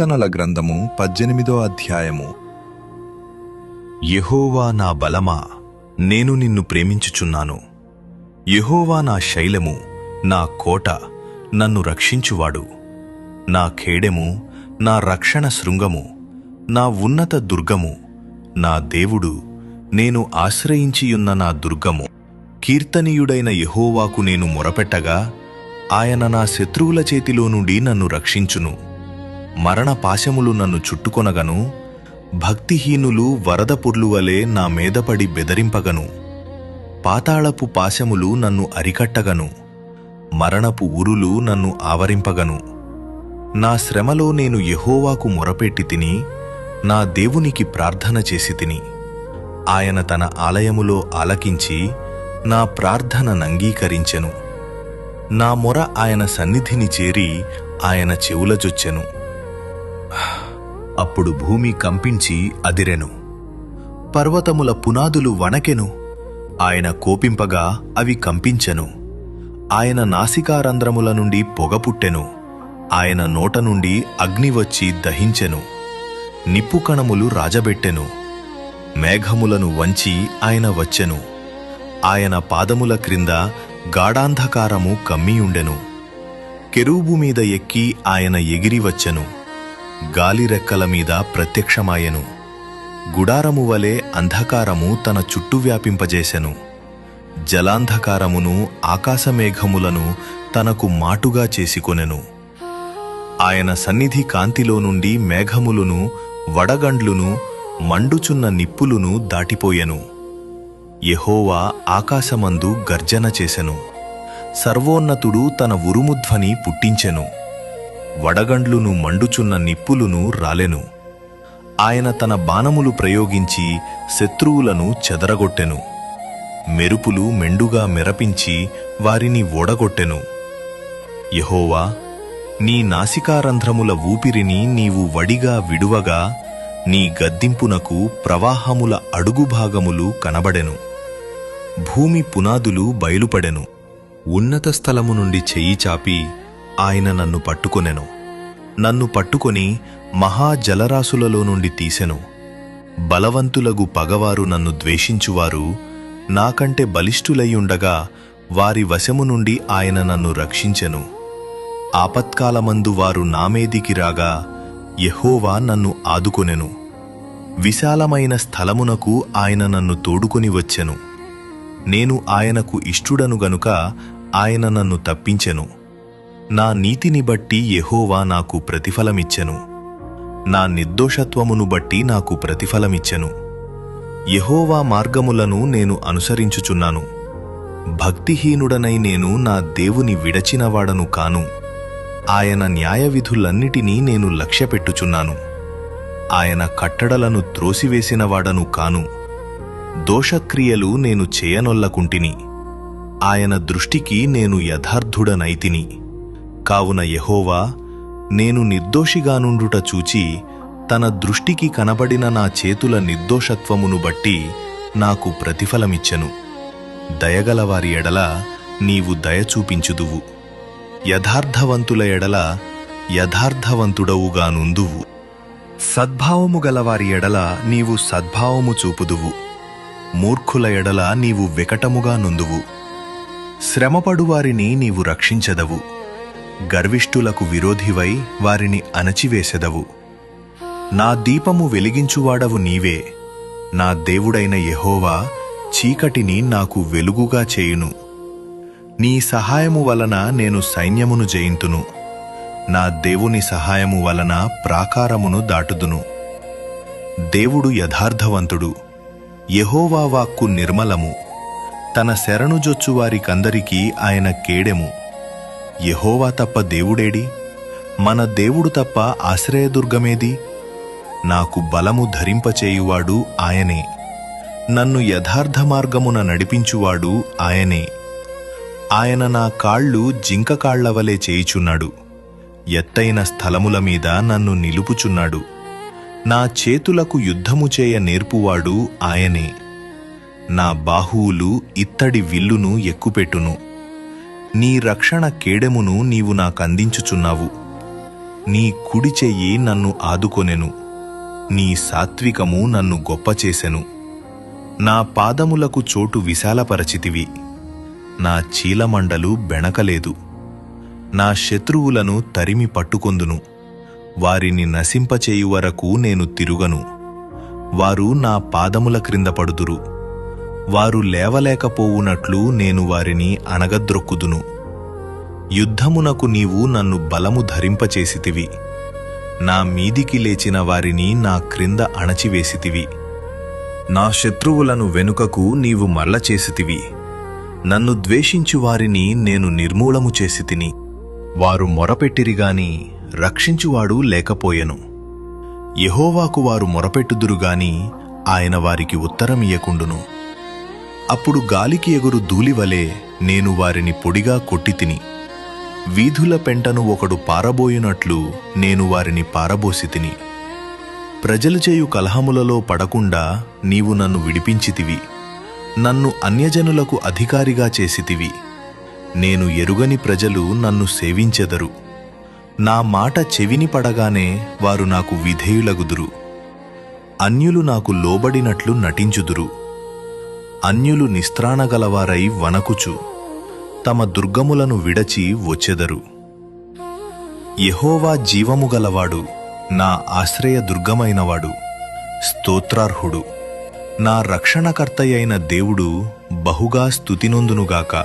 కీర్తనల గ్రంథము 18వ అధ్యాయము. యెహోవా నా బలమా, నేను నిన్ను ప్రేమించుచున్నాను. యెహోవా నా శైలము, నా కోట, నన్ను రక్షించువాడు. నా ఖేడెము, నా రక్షణ శృంగము, నా ఉన్నత దుర్గము, నా దేవుడు, నేను ఆశ్రయించియున్న నా దుర్గము. కీర్తనీయుడైన యెహోవాకు నేను మొరపెట్టగా ఆయన నా శత్రువుల చేతిలో నుండి నన్ను రక్షించును. మరణ పాశములు నన్ను చుట్టుకొనగను, భక్తిహీనులు వరద పొర్లువలే నా మీదపడి బెదరింపగను. పాతాళపు పాశములు నన్ను అరికట్టగను, మరణపు ఉరులు నన్ను ఆవరింపగను. నా శ్రమలో నేను యెహోవాకు మొరపెట్టి తిని, నా దేవునికి ప్రార్థన చేసి తిని. ఆయన తన ఆలయములో ఆలకించి నా ప్రార్థననంగీకరించెను. నా మొర ఆయన సన్నిధిని చేరి ఆయన చెవులజొచ్చెను. అప్పుడు భూమి కంపించి అదిరెను, పర్వతముల పునాదులు వణకెను. ఆయన కోపింపగా అవి కంపించెను. ఆయన నాసికారంధ్రముల నుండి పొగ పుట్టెను. ఆయన నోట నుండి అగ్ని వచ్చి దహించెను. నిప్పుకణములు రాజబెట్టెను. మేఘములను వంచి ఆయన వచ్చెను. ఆయన పాదముల క్రింద గాఢాంధకారము కమ్మియుండెను. కెరూబు మీద ఎక్కి ఆయన ఎగిరి వచ్చెను. గాలిరెక్కల మీద ప్రత్యక్షమాయెను. గుడారము వలె అంధకారము తన చుట్టూ వ్యాపింపజేసెను. జలాంధకారమును ఆకాశమేఘములను తనకు మాటుగా చేసుకొనెను. ఆయన సన్నిధి కాంతిలో నుండి మేఘములును వడగండ్లును మండుచున్న నిప్పులును దాటిపోయెను. యెహోవా ఆకాశమందు గర్జన చేసెను. సర్వోన్నతుడు తన ఉరుముధ్వని పుట్టించెను. వడగండ్లును మండుచున్న నిప్పులును రాలెను. ఆయన తన బాణములు ప్రయోగించి శత్రువులను చెదరగొట్టెను. మెరుపులు మెండుగా మెరపించి వారిని ఓడగొట్టెను. యెహోవా, నీ నాసికారంధ్రముల ఊపిరిని నీవు వడిగా విడువగా నీ గద్దింపునకు ప్రవాహముల అడుగుభాగములు కనబడెను. భూమి పునాదులు బయలుపడెను. ఉన్నత స్థలము నుండి చెయ్యి చాపి ఆయన నన్ను పట్టుకొనెను. నన్ను పట్టుకొని మహాజలరాశులలో నుండి తీసెను. బలవంతులగు పగవారు నన్ను ద్వేషించువారు నాకంటే బలిష్ఠులయ్యుండగా వారి వశము నుండి ఆయన నన్ను రక్షించెను. ఆపత్కాలమందు వారు నామేదికి రాగా యెహోవా నన్ను ఆదుకొనెను. విశాలమైన స్థలమునకు ఆయన నన్ను తోడుకొని వచ్చెను. నేను ఆయనకు ఇష్టుడను గనుక ఆయన నన్ను తప్పించెను. నా నీతిని బట్టి యెహోవా నాకు ప్రతిఫలమిచ్చెను. నా నిర్దోషత్వమును బట్టి నాకు ప్రతిఫలమిచ్చెను. యెహోవా మార్గములను నేను అనుసరించుచున్నాను. భక్తిహీనుడనై నేను నా దేవుని విడచినవాడను కాను. ఆయన న్యాయవిధులన్నిటినీ నేను లక్ష్యపెట్టుచున్నాను. ఆయన కట్టడలను త్రోసివేసినవాడను కాను. దోషక్రియలు నేను చేయనొల్లకుంటిని. ఆయన దృష్టికి నేను యథార్థుడనైతిని. కావున యెహోవా నేను నిర్దోషిగానుండుట చూచి తన దృష్టికి కనబడిన నా చేతుల నిర్దోషత్వమును బట్టి నాకు ప్రతిఫలమిచ్చెను. దయగలవారి ఎడల నీవు దయ చూపించుదువు. యథార్థవంతుల ఎడల యథార్థవంతుడవుగానుందువు. సద్భావము గలవారి ఎడల నీవు సద్భావము చూపుదువు. మూర్ఖుల ఎడల నీవు వికటముగా నొందువు. శ్రమపడువారిని నీవు రక్షించెదవు. గర్విష్ఠులకు విరోధివై వారిని అణచివేసెదవు. నా దీపము వెలిగించువాడవు నీవే. నా దేవుడైన యెహోవా చీకటిని నాకు వెలుగుగా చేయును. నీ సహాయము వలన నేను సైన్యమును జయింతును. నా దేవుని సహాయము వలన ప్రాకారమును దాటుదును. దేవుడు యథార్థవంతుడు. యెహోవా వాక్కు నిర్మలము. తన శరణుజొచ్చువారికందరికీ ఆయన కేడెము. యెహోవా తప్ప దేవుడేడి? మన దేవుడు తప్ప ఆశ్రయదుర్గమేది? నాకు బలము ధరింపచేయువాడు ఆయనే. నన్ను యథార్థ మార్గమున నడిపించువాడు ఆయనే. ఆయన నా కాళ్ళు జింక కాళ్లవలే చేయుచున్నాడు. ఎత్తైన స్థలముల మీద నన్ను నిలుపుచున్నాడు. నా చేతులకు యుద్ధము చేయ నేర్పువాడు ఆయనే. నా బాహువులు ఇత్తడి విల్లును ఎక్కుపెట్టును. నీ రక్షణ కేడెమును నీవు నాకందించుచున్నావు. నీ కుడి చెయ్యి నన్ను ఆదుకొనెను, నీ సాత్వికము నన్ను గొప్పచేసెను. నా పాదములకు చోటు విశాలపరచితివి, నా చీలమండలు బెణకలేదు. నా శత్రువులను తరిమి పట్టుకొందును, వారిని నశింపచేయు వరకు నేను తిరుగను. వారు నా పాదముల క్రింద పడుదురు, వారు లేవలేకపోవునట్లు నేను వారిని అణగద్రొక్కుదును. యుద్ధమునకు నీవు నన్ను బలము ధరింపచేసితివి, నా మీదికి లేచిన వారిని నా క్రింద అణచివేసితివి. నా శత్రువులను వెనుకకు నీవు మరల చేసితివి, నన్ను ద్వేషించు వారిని నేను నిర్మూలము చేసితిని. వారు మొరపెట్టిరిగాని రక్షించువాడు లేకపోయెను. యెహోవాకు వారు మొరపెట్టుదురుగాని ఆయన వారికి ఉత్తరమియ్యకుండును. అప్పుడు గాలికి ఎగురు ధూళివలే నేను వారిని పొడిగా కొట్టితిని. వీధుల పెంటను ఒకడు పారబోయునట్లు నేను వారిని పారబోసితిని. ప్రజలు చేయు కలహములలో పడకుండా నీవు నన్ను విడిపించితివి, నన్ను అన్యజనులకు అధికారిగా చేసితివి. నేను ఎరుగని ప్రజలు నన్ను సేవించెదరు. నా మాట చెవిని పడగానే వారు నాకు విధేయులగుదురు. అన్యులు నాకు లోబడినట్లు నటించుదురు. అన్యులు నిస్త్రాణగలవారై వణకుచు తమ దుర్గములను విడచి వచ్చెదరు. యెహోవా జీవము గలవాడు, నా ఆశ్రయ దుర్గమైనవాడు, స్తోత్రార్హుడు. నా రక్షణకర్తయైన దేవుడు బహుగా స్తుతినొందునుగాక.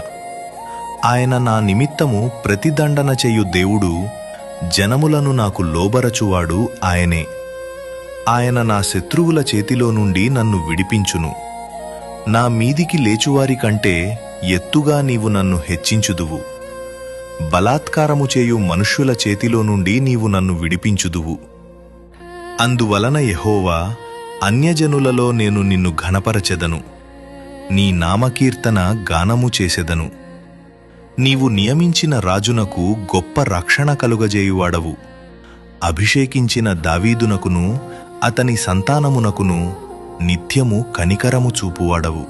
ఆయన నా నిమిత్తము ప్రతిదండన చేయు దేవుడు, జనములను నాకు లోబరచువాడు ఆయనే. ఆయన నా శత్రువుల చేతిలో నుండి నన్ను విడిపించును. నా మీదికి లేచువారి కంటే ఎత్తుగా నీవు నన్ను హెచ్చించుదువు. బలాత్కారము చేయు మనుష్యుల చేతిలో నుండి నీవు నన్ను విడిపించుదువు. అందువలన యెహోవా, అన్యజనులలో నేను నిన్ను ఘనపరచెదను, నీ నామకీర్తన గానము చేసెదను. నీవు నియమించిన రాజునకు గొప్ప రక్షణ కలుగజేయువాడవు. అభిషేకించిన దావీదునకును అతని సంతానమునకును నిత్యము కనికరము చూపువాడవు.